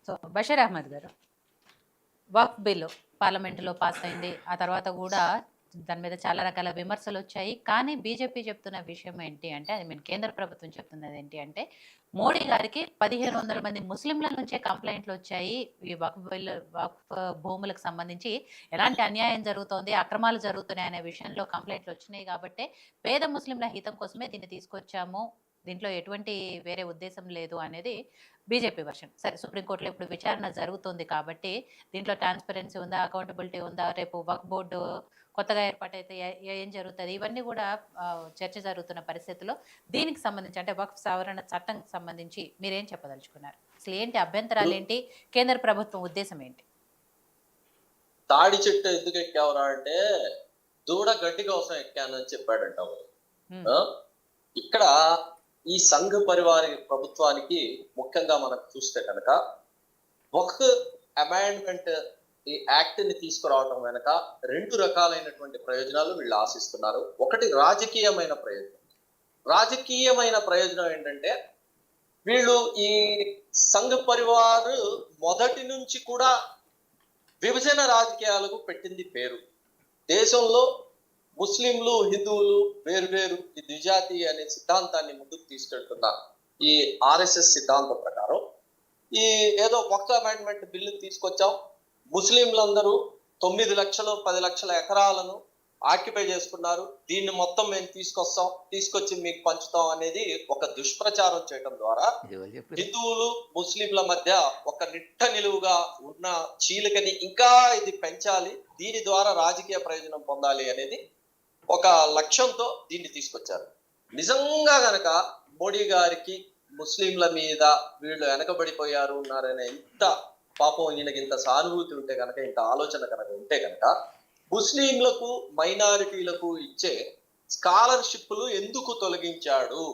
So Basheer Ahmed గారు, వక్ఫ్ bill పార్లమెంటులో pass అయింది. ఆ తర్వాత కూడా దాని మీద చాలా రకాల విమర్శలు వచ్చాయి. కానీ బీజేపీ చెప్తున్న విషయం ఏంటి అంటే, ఐ మీన్ కేంద్ర ప్రభుత్వం చెప్తున్నది ఏంటి అంటే, మోడీ గారికి 1500 మంది ముస్లింల నుంచే కంప్లైంట్లు వచ్చాయి. ఈ వక్ఫ్ బిల్లు, వక్ఫ్ భూములకు సంబంధించి ఎలాంటి అన్యాయం జరుగుతోంది, అక్రమాలు జరుగుతున్నాయి అనే విషయంలో కంప్లైంట్లు వచ్చినాయి కాబట్టి పేద ముస్లింల హితం కోసమే దీన్ని తీసుకొచ్చాము, దీంట్లో ఎటువంటి వేరే ఉద్దేశం లేదు అనేది బీజేపీ వర్షన్. సరే, సుప్రీంకోర్టులో ఇప్పుడు విచారణ జరుగుతుంది కాబట్టి దీంట్లో ట్రాన్స్పరెన్సీ ఉందా, అకౌంటబిలిటీ ఉందా, రేపు వక్ఫ్ బోర్డు కొత్తగా ఏర్పాటైతే ఏం జరుగుతుంది, ఇవన్నీ కూడా చర్చ జరుగుతున్న పరిస్థితుల్లో దీనికి సంబంధించి అంటే వక్ఫ్ సవరణ చట్టం సంబంధించి మీరేం చెప్పదలుచుకున్నారు? అసలు ఏంటి అభ్యంతరాలు, ఏంటి కేంద్ర ప్రభుత్వం ఉద్దేశం ఏంటి? తాడి చెట్టు ఎందుకు ఎక్కావురా అంటే దూడ గడ్డి కోసం ఎక్కానని చెప్పాడంట. ఇక్కడ ఈ సంఘ పరివార ప్రభుత్వానికి ముఖ్యంగా మనం చూస్తే కనుక వక్ఫ్ అమెండ్మెంట్ ఈ యాక్ట్ ని తీసుకురావడం వెనక రెండు రకాలైనటువంటి ప్రయోజనాలు వీళ్ళు ఆశిస్తున్నారు. ఒకటి రాజకీయమైన ప్రయోజనం. రాజకీయమైన ప్రయోజనం ఏంటంటే వీళ్ళు ఈ సంఘ పరివార్ మొదటి నుంచి కూడా విభజన రాజకీయాలకు పెట్టింది పేరు. దేశంలో ముస్లింలు హిందువులు వేరు ఈ ద్విజాతీయ అనే సిద్ధాంతాన్ని ముందుకు తీసుకెళ్తున్న ఈ ఆర్ఎస్ఎస్ సిద్ధాంతం ప్రకారం ఈ ఏదో వక్ఫ్ అమెండ్మెంట్ బిల్లు తీసుకొచ్చాం, ముస్లింలందరూ 9 లక్షలు 10 లక్షల ఎకరాలను ఆక్యుపై చేసుకున్నారు, దీన్ని మొత్తం మేము తీసుకొచ్చి మీకు పంచుతాం అనేది ఒక దుష్ప్రచారం చేయడం ద్వారా హిందువులు ముస్లింల మధ్య ఒక నిట్ట నిలువుగా ఉన్న చీలికని ఇంకా ఇది పెంచాలి, దీని ద్వారా రాజకీయ ప్రయోజనం పొందాలి అనేది ఒక లక్ష్యంతో దీన్ని తీసుకొచ్చారు. నిజంగా గనక మోడీ గారికి ముస్లింల మీద వీళ్ళు వెనకబడిపోయారు ఉన్నారనే ఇంత పాపం ఈయనకి ఇంత సానుభూతి ఉంటే కనుక, ఇంత ఆలోచన కనుక ఉంటే కనుక ముస్లింలకు మైనారిటీలకు ఇచ్చే స్కాలర్షిప్లు ఎందుకు తొలగించాడు,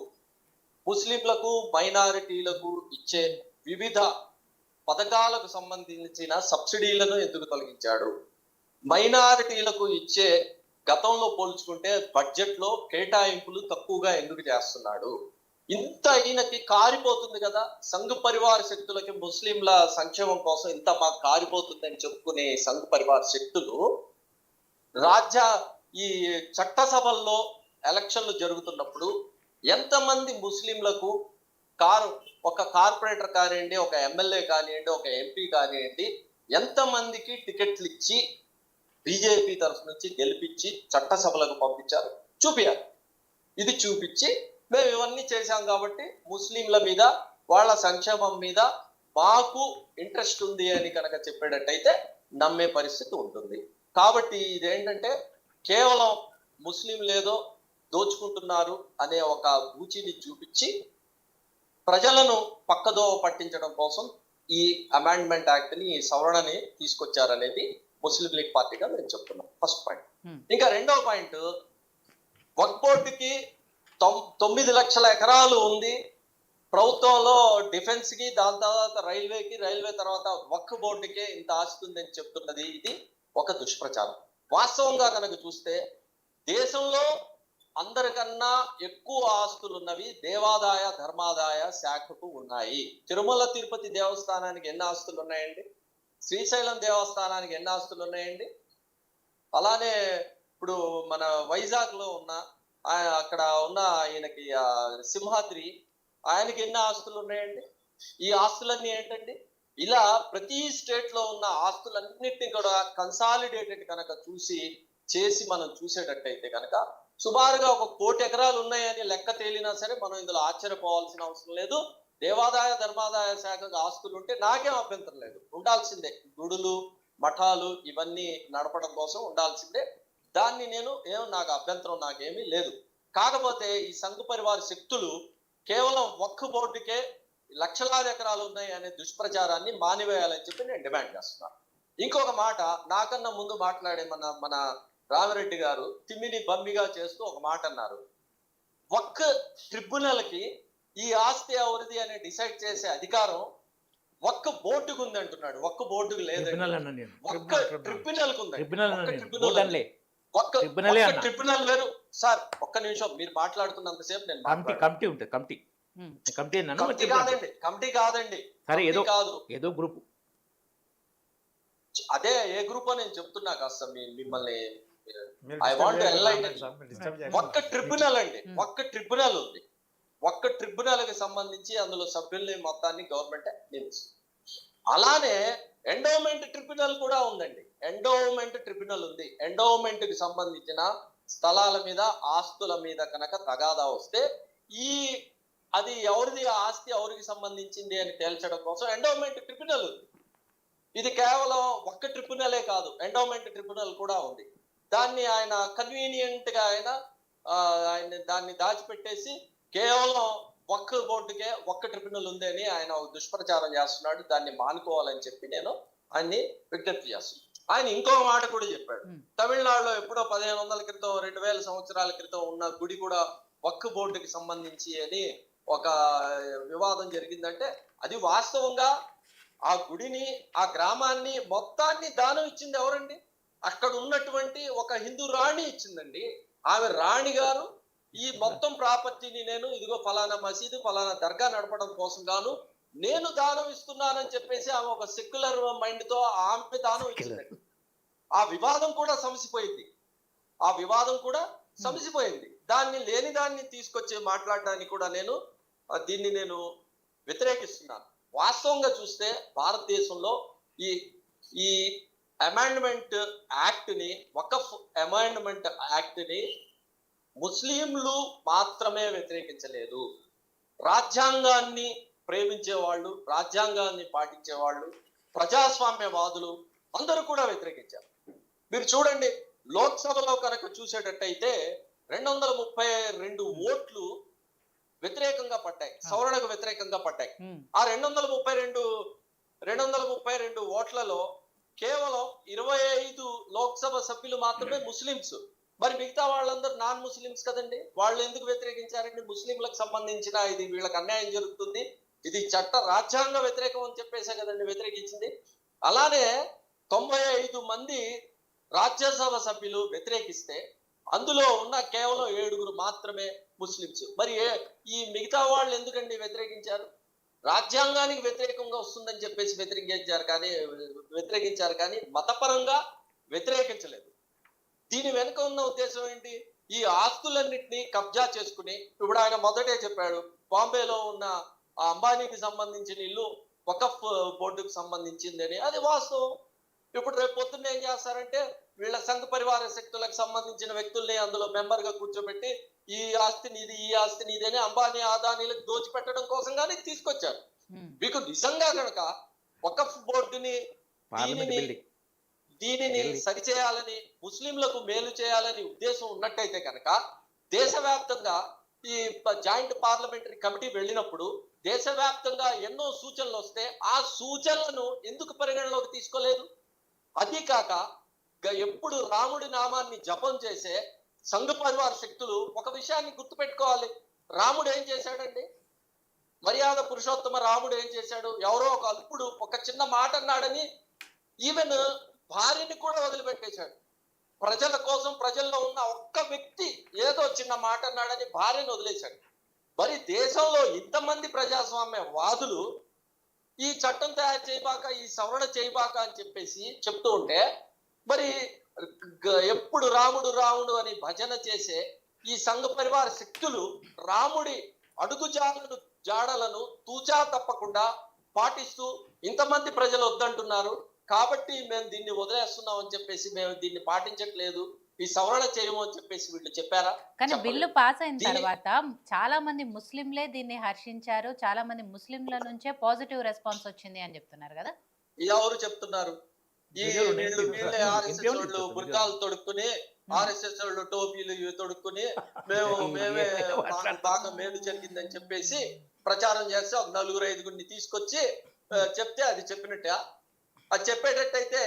ముస్లింలకు మైనారిటీలకు ఇచ్చే వివిధ పథకాలకు సంబంధించిన సబ్సిడీలను ఎందుకు తొలగించాడు, మైనారిటీలకు ఇచ్చే గతంలో పోల్చుకుంటే బడ్జెట్ లో కేటాయింపులు తక్కువగా ఎందుకు చేస్తున్నాడు, ఇంత ఈయనకి కారిపోతుంది కదా సంఘ పరివార శక్తులకి ముస్లింల సంక్షేమం కోసం ఇంత మాకు కారిపోతుందని చెప్పుకునే సంఘ పరివార శక్తులు ఈ చట్టసభల్లో ఎలక్షన్లు జరుగుతున్నప్పుడు ఎంతమంది ముస్లింలకు ఒక కార్పొరేటర్ కానివ్వండి, ఒక ఎమ్మెల్యే కానివ్వండి, ఒక ఎంపీ కానివ్వండి, ఎంతమందికి టికెట్లు ఇచ్చి బీజేపీ తరఫు నుంచి గెలిపించి చట్టసభలకు పంపించారు చూపియాలి. ఇది చూపించి మేము ఇవన్నీ చేశాం కాబట్టి ముస్లింల మీద వాళ్ళ సంక్షేమం మీద మాకు ఇంట్రెస్ట్ ఉంది అని కనుక చెప్పేటట్టయితే నమ్మే పరిస్థితి ఉంటుంది. కాబట్టి ఇదేంటంటే కేవలం ముస్లింలు ఏదో దోచుకుంటున్నారు అనే ఒక రుచిని చూపించి ప్రజలను పక్కదోవ పట్టించడం కోసం ఈ అమెండ్మెంట్ యాక్ట్ ని, ఈ సవరణని తీసుకొచ్చారనేది ముస్లిం లీగ్ పార్టీగా మేము చెప్తున్నాం. First point. ఇంకా రెండవ పాయింట్, వక్ఫ్ బోర్డుకి 9 లక్షల ఎకరాలు ఉంది ప్రభుత్వంలో, డిఫెన్స్ కి, దాని తర్వాత రైల్వేకి, రైల్వే తర్వాత వక్ఫ్ బోర్డుకే ఇంత ఆస్తి ఉందని చెప్తున్నది ఇది ఒక దుష్ప్రచారం. వాస్తవంగా కనుక చూస్తే దేశంలో అందరికన్నా ఎక్కువ ఆస్తులు ఉన్నవి దేవాదాయ ధర్మాదాయ శాఖకు ఉన్నాయి. తిరుమల తిరుపతి దేవస్థానానికి ఎన్ని ఆస్తులు ఉన్నాయండి, శ్రీశైలం దేవస్థానానికి ఎన్ని ఆస్తులు ఉన్నాయండి, అలానే ఇప్పుడు మన వైజాగ్ లో ఉన్న అక్కడ ఉన్న ఆయనకి సింహాద్రి ఆయనకి ఎన్ని ఆస్తులు ఉన్నాయండి. ఈ ఆస్తులన్నీ ఏంటండి, ఇలా ప్రతి స్టేట్ లో ఉన్న ఆస్తులన్నిటిని కూడా కన్సాలిడేటెడ్ కనుక చేసి మనం చూసేటట్టయితే కనుక సుమారుగా 1 కోటి ఎకరాలు ఉన్నాయని లెక్క తేలినా సరే మనం ఇందులో ఆశ్చర్యపోవాల్సిన అవసరం లేదు. దేవాదాయ ధర్మాదాయ శాఖకు ఆస్తులు ఉంటే నాకేం అభ్యంతరం లేదు, ఉండాల్సిందే. గుడులు మఠాలు ఇవన్నీ నడపడం కోసం ఉండాల్సిందే, దాన్ని నాకు అభ్యంతరం నాకేమీ లేదు. కాకపోతే ఈ సంఘ పరివార శక్తులు కేవలం వక్ఫ్ బోర్డుకే లక్షలాది ఎకరాలు ఉన్నాయి అనే దుష్ప్రచారాన్ని మానివేయాలని చెప్పి నేను డిమాండ్ చేస్తున్నాను. ఇంకొక మాట, నాకన్నా ముందు మాట్లాడే మన రామిరెడ్డి గారు తిమ్మిని బమ్మిగా చేస్తూ ఒక మాట అన్నారు, వక్ఫ్ ట్రిబ్యునల్ కి ఈ ఆస్తి ఎవరిది అని డిసైడ్ చేసే అధికారం ఒక్క బోర్డుకు ఉంది అంటున్నాడు. ఒక్క బోర్డుకు లేదండి, ఒక్క ట్రిబ్యునల్ ఉంది. ట్రిబ్యునల్ వేరు సార్. ఒక్క నిమిషం, మీరు మాట్లాడుతున్నంతసేపు నేను కమిటీ ఉంటుంది. కమిటీ అన్నాను, మరి కమిటీ చెప్పండి. కాదండి, కమిటీ కాదండి, సరే, కమిటీ ఏదో కాదు. ఏదో గ్రూప్. అదే ఏ గ్రూప్ అని నేను చెప్తున్నా కాస్త మిమ్మల్ని మీరు ఐ disturb వాంట్ టు చేయకండి, ఎన్లైటన్. రామనాయుడు సాబ్, మీరు disturb ఒక్క చేయకండి. ట్రిబ్యునల్ అండి, Hmm. ఒక్క ట్రిబ్యునల్ ఉంది. ఒక్క ట్రిబ్యునల్ కి సంబంధించి అందులో సభ్యుల్ని మొత్తాన్ని గవర్నమెంట్ నియమిస్తుంది. అలానే ఎండోమెంట్ ట్రిబ్యునల్ కూడా ఉందండి. ఎండోమెంట్ ట్రిబ్యునల్ ఉంది. ఎండోమెంట్ కి సంబంధించిన స్థలాల మీద, ఆస్తుల మీద కనుక తగాదా వస్తే ఈ అది ఎవరిది ఆ ఆస్తి ఎవరికి సంబంధించింది అని తేల్చడం కోసం ఎండోమెంట్ ట్రిబ్యునల్ ఉంది. ఇది కేవలం ఒక్క ట్రిబ్యునలే కాదు, ఎండోమెంట్ ట్రిబ్యునల్ కూడా ఉంది. దాన్ని ఆయన కన్వీనియంట్ గా ఆయన దాన్ని దాచిపెట్టేసి కేవలం ఒక్క బోర్డుకే ఒక్క ట్రిబ్యునల్ ఉంది అని ఆయన ఒక దుష్ప్రచారం చేస్తున్నాడు. దాన్ని మానుకోవాలని చెప్పి నేను ఆయన్ని విజ్ఞప్తి చేస్తున్నాను. ఆయన ఇంకో మాట కూడా చెప్పాడు. తమిళనాడులో ఎప్పుడో 1500 క్రితం 2000 సంవత్సరాల క్రితం ఉన్న గుడి కూడా వక్ఫ్ బోర్డుకి సంబంధించి అని ఒక వివాదం జరిగిందంటే అది వాస్తవంగా ఆ గుడిని, ఆ గ్రామాన్ని మొత్తాన్ని దానం ఇచ్చింది ఎవరండి? అక్కడ ఉన్నటువంటి ఒక హిందూ రాణి ఇచ్చిందండి. ఆమె రాణి గారు ఈ మొత్తం ప్రాపర్టీని నేను ఇదిగో ఫలానా మసీదు, ఫలానా దర్గా నడపడం కోసం గాను నేను దానం ఇస్తున్నానని చెప్పేసి ఆమె ఒక సెక్యులర్ మైండ్ తో ఆమె దానం ఇచ్చిందండి. ఆ వివాదం కూడా సమసిపోయింది. ఆ వివాదం కూడా సమసిపోయింది. దాన్ని లేని దాన్ని తీసుకొచ్చి మాట్లాడడానికి కూడా నేను దీన్ని నేను వ్యతిరేకిస్తున్నాను. వాస్తవంగా చూస్తే భారతదేశంలో ఈ ఈ అమెండ్మెంట్ యాక్ట్ ని, వకఫ్ అమెండ్మెంట్ యాక్ట్ ని ముస్లింలు మాత్రమే వ్యతిరేకించలేదు. రాజ్యాంగాన్ని ప్రేమించే వాళ్ళు, రాజ్యాంగాన్ని పాటించే వాళ్ళు, ప్రజాస్వామ్యవాదులు అందరూ కూడా వ్యతిరేకించారు. మీరు చూడండి, లోక్సభలో కనుక చూసేటట్టయితే 232 ఓట్లు వ్యతిరేకంగా పడ్డాయి, సవరణకు వ్యతిరేకంగా పడ్డాయి. ఆ 232 ఓట్లలో కేవలం 25 లోక్సభ సభ్యులు మాత్రమే ముస్లింస్. మరి మిగతా వాళ్ళందరూ నాన్ ముస్లింస్ కదండి. వాళ్ళు ఎందుకు వ్యతిరేకించారండి? ముస్లింలకు సంబంధించిన ఇది వీళ్ళకి అన్యాయం జరుగుతుంది, ఇది రాజ్యాంగ వ్యతిరేకం అని చెప్పేసే కదండి వ్యతిరేకించింది. అలానే 95 మంది రాజ్యసభ సభ్యులు వ్యతిరేకిస్తే అందులో ఉన్న కేవలం 7 మాత్రమే ముస్లింస్. మరి ఈ మిగతా వాళ్ళు ఎందుకండి వ్యతిరేకించారు? రాజ్యాంగానికి వ్యతిరేకంగా వస్తుందని చెప్పేసి వ్యతిరేకించారు కానీ మతపరంగా వ్యతిరేకించలేదు. దీని వెనుక ఉన్న ఉద్దేశం ఏంటి? ఈ ఆస్తులన్నింటినీ కబ్జా చేసుకుని, ఇప్పుడు ఆయన మొదటే చెప్పాడు, బాంబేలో ఉన్న ఆ అంబానీకి సంబంధించిన ఇల్లు వకఫ్ బోర్డుకు సంబంధించిందని. అది వాస్తవం. ఇప్పుడు రేపు పొద్దున్న ఏం చేస్తారంటే వీళ్ళ సంఘ పరివార శక్తులకు సంబంధించిన వ్యక్తుల్ని అందులో మెంబర్ గా కూర్చోబెట్టి ఈ ఆస్తి నీది, ఈ ఆస్తి నీది అని అంబానీ ఆదానీలకు దోచిపెట్టడం కోసం కానీ తీసుకొచ్చారు. మీకు నిజంగా కనుక వకఫ్ బోర్డుని దీనిని సరిచేయాలని, ముస్లింలకు మేలు చేయాలని ఉద్దేశం ఉన్నట్టయితే కనుక దేశవ్యాప్తంగా ఈ జాయింట్ పార్లమెంటరీ కమిటీ వెళ్ళినప్పుడు దేశవ్యాప్తంగా ఎన్నో సూచనలు వస్తే ఆ సూచనలను ఎందుకు పరిగణలోకి తీసుకోలేదు? అది కాక ఎప్పుడు రాముడి నామాన్ని జపం చేసే సంఘ పరివార శక్తులు ఒక విషయాన్ని గుర్తుపెట్టుకోవాలి. రాముడు ఏం చేశాడండి? మర్యాద పురుషోత్తమ రాముడు ఏం చేశాడు? ఎవరో ఒక అల్పుడు ఒక చిన్న మాట అన్నాడని ఈవెన్ భార్యని కూడా వదిలిపెట్టేశాడు. ప్రజల కోసం, ప్రజల్లో ఉన్న ఒక్క వ్యక్తి ఏదో చిన్న మాట అన్నాడని భార్యను వదిలేశాడు. మరి దేశంలో ఇంతమంది ప్రజాస్వామ్య వాదులు ఈ చట్టం తయారు చేయబాక, ఈ సవరణ చేయబాక అని చెప్పేసి చెప్తూ ఉంటే, మరి ఎప్పుడు రాముడు రాముడు అని భజన చేసే ఈ సంఘ పరివార శక్తులు రాముడి జాడలను తూచా తప్పకుండా పాటిస్తూ ఇంతమంది ప్రజలు వద్దంటున్నారు కాబట్టి మేము దీన్ని వదిలేస్తున్నాం అని చెప్పేసి, మేము దీన్ని పాటించట్లేదు, ఈ సవరణ చేయము అని చెప్పేసి వీళ్ళు చెప్పారా? కానీ బిల్లు పాస్ అయిన తర్వాత చాలా మంది ముస్లింలే దీన్ని హర్షించారు. చాలా మంది ముస్లింల నుంచే పాజిటివ్ రెస్పాన్స్ వచ్చింది అని చెప్తున్నారు కదా. ఎవరు చెప్తున్నారు? ఈ వీళ్ళే ఆర్ఎస్ఎస్ వాళ్ళు బుర్కాలు తొడుక్కుని, ఆర్ఎస్ఎస్ వాళ్ళు టోపీలు తొడుక్కుని మేమే బాగా మేలు జరిగిందని చెప్పేసి ప్రచారం చేస్తే ఒక 4-5 తీసుకొచ్చి చెప్తే అది చెప్పినట్టే. అది చెప్పేటట్టయితే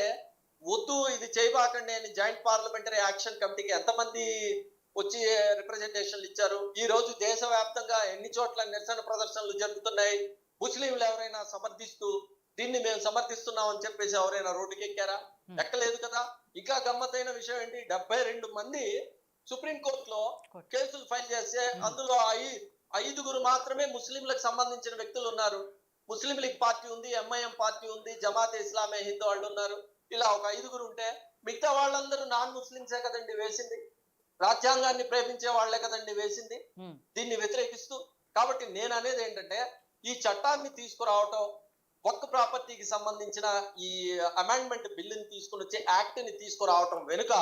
వద్దు ఇది చేయబాకండి అని జాయింట్ పార్లమెంటరీ యాక్షన్ కమిటీకి ఎంతమంది వచ్చి రిప్రజెంటేషన్లు ఇచ్చారు? ఈ రోజు దేశవ్యాప్తంగా ఎన్ని చోట్ల నిరసన ప్రదర్శనలు జరుగుతున్నాయి? ముస్లింలు ఎవరైనా సమర్థిస్తూ దీన్ని మేము సమర్థిస్తున్నాం అని చెప్పేసి ఎవరైనా రోడ్డుకి ఎక్కారా? ఎక్కలేదు కదా. ఇంకా గమ్మత్తైన విషయం ఏంటి, 72 మంది సుప్రీంకోర్టులో కేసులు ఫైల్ చేస్తే అందులో 5 మాత్రమే ముస్లింలకు సంబంధించిన వ్యక్తులు ఉన్నారు. ముస్లిం లీగ్ పార్టీ ఉంది, ఎంఐఎం పార్టీ ఉంది, జమాతే ఇస్లామే హిందూ వాళ్ళు ఉన్నారు. ఇలా ఒక 5 ఉంటే మిగతా వాళ్ళందరూ నాన్ ముస్లింసే కదండి వేసింది. రాజ్యాంగాన్ని ప్రేమించే వాళ్లే కదండి వేసింది దీన్ని వ్యతిరేకిస్తూ. కాబట్టి నేను అనేది ఏంటంటే ఈ చట్టాన్ని తీసుకురావటం, వక్ఫ్ ప్రాపర్టీకి సంబంధించిన ఈ అమెండ్మెంట్ బిల్లుని తీసుకుని వచ్చే యాక్ట్ ని తీసుకురావటం వెనుక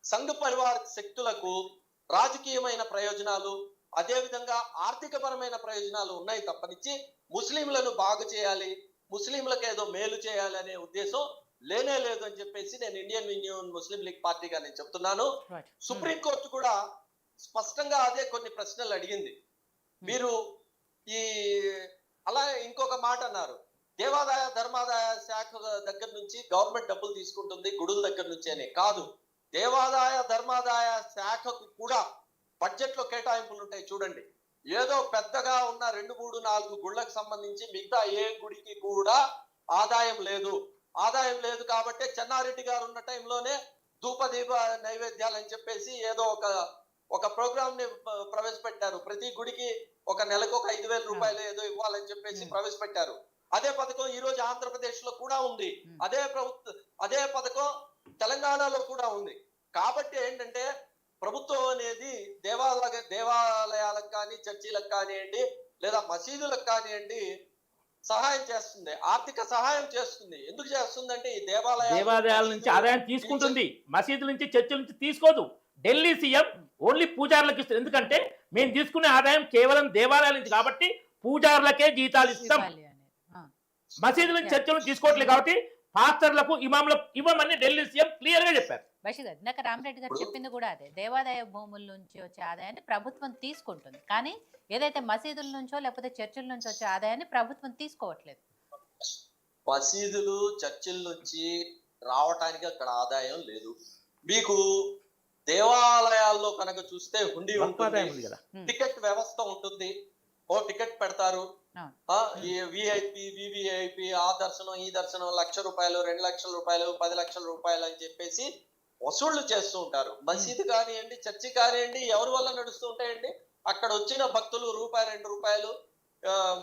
సంఘ పరివార శక్తులకు రాజకీయమైన ప్రయోజనాలు, అదే విధంగా ఆర్థిక పరమైన ప్రయోజనాలు ఉన్నాయి తప్పనిచ్చి ముస్లింలను బాగు చేయాలి, ముస్లింలకు ఏదో మేలు చేయాలి అనే ఉద్దేశం లేనే లేదు అని చెప్పేసి నేను ఇండియన్ యూనియన్ ముస్లిం లీగ్ పార్టీగా నేను చెప్తున్నాను. సుప్రీంకోర్టు కూడా స్పష్టంగా అదే కొన్ని ప్రశ్నలు అడిగింది. మీరు ఈ అలా ఇంకొక మాట అన్నారు, దేవాదాయ ధర్మాదాయ శాఖ దగ్గర నుంచి గవర్నమెంట్ డబ్బులు తీసుకుంటుంది గుడుల దగ్గర నుంచి అని. కాదు, దేవాదాయ ధర్మాదాయ శాఖకు కూడా బడ్జెట్ లో కేటాయింపులు ఉంటాయి చూడండి. ఏదో పెద్దగా ఉన్న 2, 3, 4 గుళ్ళకు సంబంధించి మిగతా ఏ గుడికి కూడా ఆదాయం లేదు. ఆదాయం లేదు కాబట్టి చెన్నారెడ్డి గారు ఉన్న టైంలోనే ధూపదీప నైవేద్యాలు అని చెప్పేసి ఏదో ఒక ప్రోగ్రామ్ ని ప్రవేశపెట్టారు. ప్రతి గుడికి ఒక నెలకు ఒక 5,000 రూపాయలు ఏదో ఇవ్వాలని చెప్పేసి ప్రవేశపెట్టారు. అదే పథకం ఈ రోజు ఆంధ్రప్రదేశ్ లో కూడా ఉంది. అదే పథకం తెలంగాణలో కూడా ఉంది. కాబట్టి ఏంటంటే ప్రభుత్వం అనేది దేవాలయాలకు కానీ, చర్చిలకు కానివ్వండి, లేదా మసీదులకు కానివ్వండి సహాయం చేస్తుంది, ఆర్థిక సహాయం చేస్తుంది. ఎందుకు చేస్తుంది అంటే ఈ దేవాలయాల నుంచి ఆదాయం తీసుకుంటుంది, మసీదుల నుంచి, చర్చిల నుంచి తీసుకోదు. ఢిల్లీ సీఎం ఓన్లీ పూజారులకు ఇస్తుంది. ఎందుకంటే మేము తీసుకునే ఆదాయం కేవలం దేవాలయాల నుంచి కాబట్టి పూజారులకే జీతాలు ఇస్తాం, మసీదుల నుంచి చర్చలు తీసుకోవట్లేదు కాబట్టి పాస్టర్లకు, ఇమాములకు ఇవ్వమని ఢిల్లీ సీఎం క్లియర్ గా చెప్పారు. బషీర్ గారు, ఇందాక రామరెడ్డి గారు చెప్పింది కూడా అదే, దేవాదాయ భూముల నుంచి వచ్చే ఆదాయాన్ని ప్రభుత్వం తీసుకుంటుంది, కానీ ఏదైతే మసీదుల నుంచో లేకపోతే చర్చిల నుంచి వచ్చే ఆదాయాన్ని ప్రభుత్వం తీసుకోవట్లేదు. మసీదులు చర్చిల నుంచి రావటానికి అక్కడ ఆదాయం లేదు. మీకు దేవాలయాల్లో కనుక చూస్తే హుండీ ఉంటుంది, టికెట్ వ్యవస్థ ఉంటుంది. ఓ టికెట్ పెడతారు, విఐపి, వివిఐపి, ఆ దర్శనం, ఈ దర్శనం, ₹1,00,000, ₹2,00,000, ₹10,00,000 అని చెప్పేసి వసూళ్లు చేస్తూ ఉంటారు. మసీదు కానివ్వండి, చర్చి కానివ్వండి, ఎవరి వల్ల నడుస్తూ ఉంటాయండి? అక్కడ వచ్చిన భక్తులు ₹1, ₹2.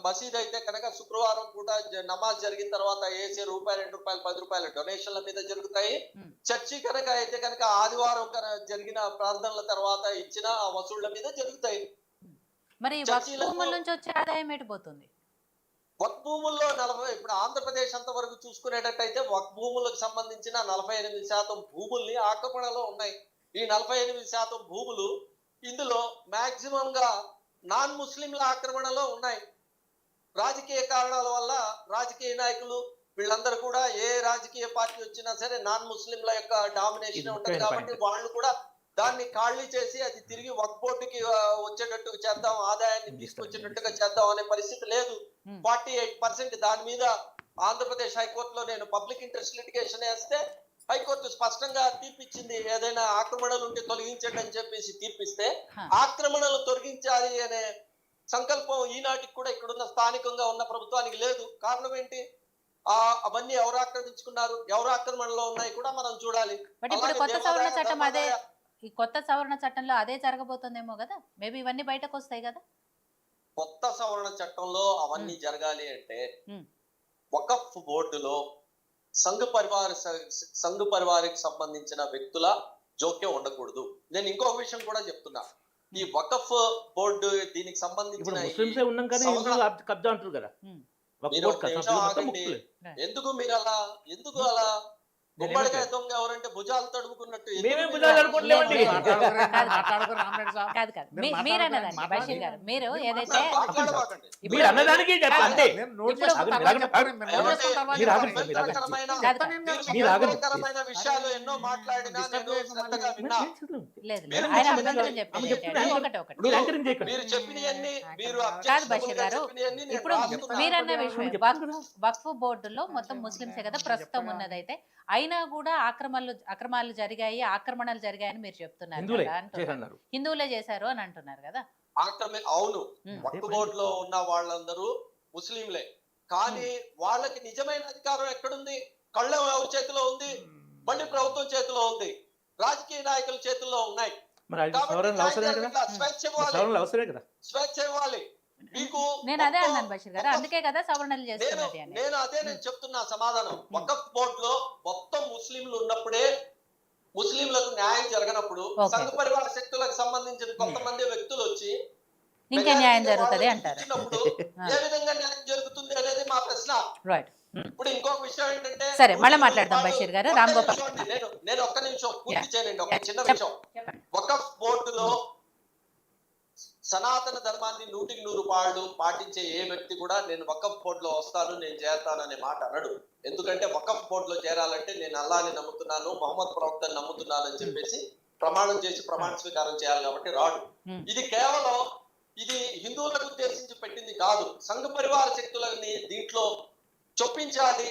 మసీద్ అయితే కనుక శుక్రవారం పూట నమాజ్ జరిగిన తర్వాత వేసే ₹2, ₹10 డొనేషన్ల మీద జరుగుతాయి. చర్చి కనుక అయితే కనుక ఆదివారం జరిగిన ప్రార్థనల తర్వాత ఇచ్చిన ఆ వసూళ్ల మీద జరుగుతాయి. మరి వక్ఫ్ భూముల నుంచి వచ్చే ఆదాయం ఎటుపోతుంది? వక్ఫ్ భూముల్లో ఇప్పుడు ఆంధ్రప్రదేశ్ అంత వరకు చూసుకునేటట్టయితే వక్ఫ్ భూములకు సంబంధించిన 48% భూముల్ని ఆక్రమణలో ఉన్నాయి. ఈ 48% భూములు ఇందులో మాక్సిమం గా నాన్ ముస్లింల ఆక్రమణలో ఉన్నాయి. రాజకీయ కారణాల వల్ల రాజకీయ నాయకులు వీళ్ళందరూ కూడా ఏ రాజకీయ పార్టీ వచ్చినా సరే నాన్ ముస్లింల యొక్క డామినేషన్ ఉంటుంది కాబట్టి వాళ్ళు కూడా దాన్ని ఖాళీ చేసి అది తిరిగి వక్ఫ్ బోర్డుకి వచ్చేటట్టుగా చేద్దాం, ఆదాయాన్ని తీసుకొచ్చేటట్టుగా చేద్దాం అనే పరిస్థితి లేదు. 48% దాని మీద ఆంధ్రప్రదేశ్ హైకోర్టులో నేను పబ్లిక్ ఇంట్రెస్ట్ లిటిగేషన్ వేస్తే హైకోర్టు స్పష్టంగా తీర్పిచ్చింది. ఏదైనా ఆక్రమణలు ఉంటే తొలగించండి అని చెప్పేసి తీర్పిస్తే ఆక్రమణలు తొలగించాలి అనే సంకల్పం ఈనాటికి కూడా ఇక్కడున్న స్థానికంగా ఉన్న ప్రభుత్వానికి లేదు. కారణం ఏంటి? అవన్నీ ఎవరు ఆక్రమించుకున్నారు, ఎవరు ఆక్రమణలో ఉన్నాయి కూడా మనం చూడాలి. ఈ కొత్త సవరణ చట్టంలో అదే జరగబోతుందేమో కదా, మేబీ ఇవన్నీ బయటకు వస్తాయి కదా. కొత్త సవరణ చట్టంలో అవన్నీ జరగాలి అంటే వకఫ్ బోర్డులో సంఘ పరివారికి సంబంధించిన వ్యక్తుల జోక్యం ఉండకూడదు. నేను ఇంకొక విషయం కూడా చెప్తున్నా, ఈ వకఫ్ బోర్డు దీనికి సంబంధించిన ఎందుకు మీరు అలా గుమ్మడికాయ దొంగ ఎవరంటే భుజాలు తడుముకున్నట్టు మీరు ఏదైతే విషయాలు ఎన్నో మాట్లాడినా మీరు చెప్పినవన్నీ ఇప్పుడు మీరన్న విషయం వక్ఫ్ బోర్డులో మొత్తం ముస్లింసే కదా ప్రస్తుతం ఉన్నదైతే, అయినా కూడా ఆక్రమణలు జరిగాయని మీరు చెప్తున్నారు. హిందువులే చేశారు అని అంటున్నారు కదా. అవును, వక్ఫ్ బోర్డులో ఉన్న వాళ్ళందరూ ముస్లింలే, కానీ వాళ్ళకి నిజమైన అధికారం ఎక్కడుంది? కళ్ళం ఎవరి చేతిలో ఉంది? మళ్ళీ ప్రభుత్వం చేతిలో ఉంది, రాజకీయ నాయకుల చేతుల్లో ఉన్నాయి. మరి అది కాబట్టి సవరణలు న్యాయం అవసరమే కదా, జరగట్లా. స్వేచ్ఛ మరి ఇవ్వాలి, సవరణలు అవసరమే కదా. స్వేచ్ఛ ఇవ్వాలి మీకు. నేను అదే అన్నాను బషీర్ గారు, అందుకే కదా సవరణలు చేస్తున్నది అని. నేను అదే నేను చెప్తున్నా సమాధానం. వకఫ్ బోర్డులో మొత్తం ముస్లింలు ఉన్నప్పుడే ముస్లింలకు న్యాయం జరగనప్పుడు Okay. సంఘ పరివార శక్తులకు సంబంధించిన కొంతమంది వ్యక్తులు వచ్చి ఇంకా న్యాయం మెజారిటీ జరుగుతుంది వాళ్ళు అంటారు. ఇచ్చినప్పుడు ఏ విధంగా న్యాయం జరుగుతుంది అనేది మా ప్రశ్న. రైట్. ఇప్పుడు ఇంకొక విషయం ఏంటంటే, సరే, మళ్ళీ మాట్లాడదాం బషీర్ గారు. ఒక్క రామ్ గోపాల్ నిమిషం అండి, నేను ఒక్క నిమిషం పూర్తి చేయండి. ఒక చిన్న చెప్పండి. విషయం. వకఫ్ బోర్డులో సనాతన ధర్మాన్ని 100% పాటించే ఏ వ్యక్తి కూడా నేను వకఫ్ బోర్డులో వస్తాను, నేను చేస్తాననే మాట అనడు. ఎందుకంటే వకఫ్ బోర్డులో చేరాలంటే నేను అల్లాని నమ్ముతున్నాను, మొహమ్మద్ ప్రవక్తని నమ్ముతున్నాను అని చెప్పేసి ప్రమాణం చేసి ప్రమాణ స్వీకారం చేయాలి, కాబట్టి రాడు. ఇది కేవలం ఇది హిందువులకు ఉద్దేశించి పెట్టింది కాదు, సంఘ పరివార శక్తులని దీంట్లో చొప్పించాలి.